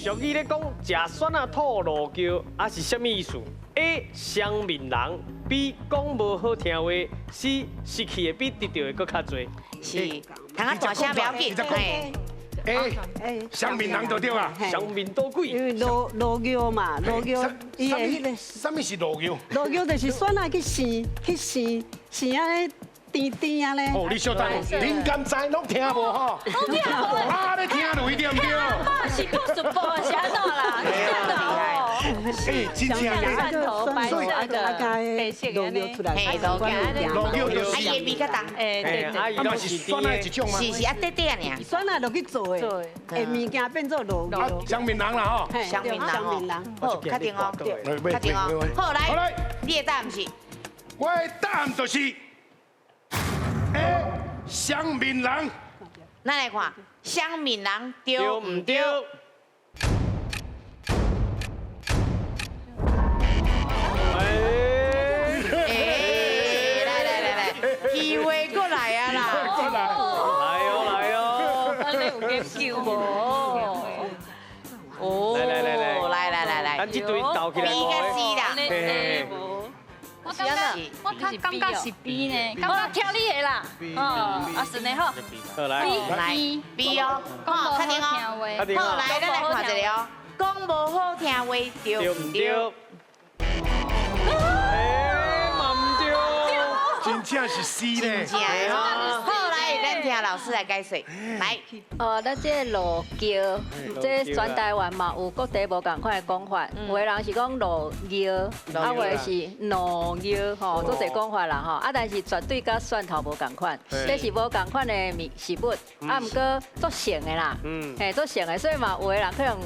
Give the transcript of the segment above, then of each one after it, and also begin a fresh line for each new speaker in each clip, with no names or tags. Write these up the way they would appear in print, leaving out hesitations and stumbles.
俗语咧讲，食酸啊吐露胶，啊是什么意思 ？A. 双面人 ，B. 讲无好听话 ，C. 失去的比得到的搁较多。
是，通啊大声不要紧，嘿。
双面人就对啊。
双面多鬼。
因为落药嘛，落药伊的迄个
什么是落药？
落药就是酸啊去生安尼甜安尼。
哦，你小等，恁敢知拢听无吼？
都听无。
啊，你听落去对唔对？
是不是不是安怎啦？
真正
蒜头白色的白色的呢？
嘿，
落药就是。
啊，伊的味较重。
哎，对
啊，伊
啊嘛
拢是
是酸的一种吗？
是啊，短短尔。
酸啊落去做的，诶物件变做落
啊
药。，
双面人啦吼。
双面人哦，好，确定哦，
确
定哦。好来，你的答案是？
我的答案就是 A 双面人。
咱来看，双面人对
对
唔对？
唔对？
来，机会过来啊啦！
来哦，
安尼有给救无？
哦，来，
咱这队斗起来
B 跟 C 啦。
嘿嘿。
我感觉是 B 呢，我挑你的啦。哦，啊，顺利好。
好来，
来 B 哦，好，确定哦。
确定
好，来，咱来看一个哦，讲无好听话对
对
唔对？
唔对？嘛唔对。
真正是 C 呢。
正的哦。好，来，咱听老师来解说。来，
咱这落桥，这全台湾嘛有各地无共款的讲法，有的人是讲落桥，啊，有的是落桥，吼，做侪讲法啦吼，啊，但是绝对甲蒜头无共款，这是无共款的食物，啊，毋过做成的啦，嘿，做成的，所以嘛，有的人可能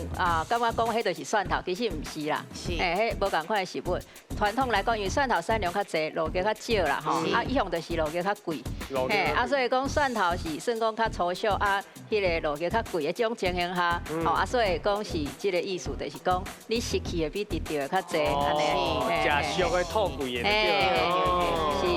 感觉讲迄就是蒜头，其实毋是啦，嘿，迄无共款的食物。传统来讲，因为蒜头产量较济，落价较少啦，吼，啊，一向就是落价较贵，嘿，啊，所以讲蒜头是算讲较粗小啊，迄个落价较贵的这种情形下，吼，啊，所以讲是这个意思，就是讲你失去的比得到的较济，安尼，
食俗的吐贵的对。
是。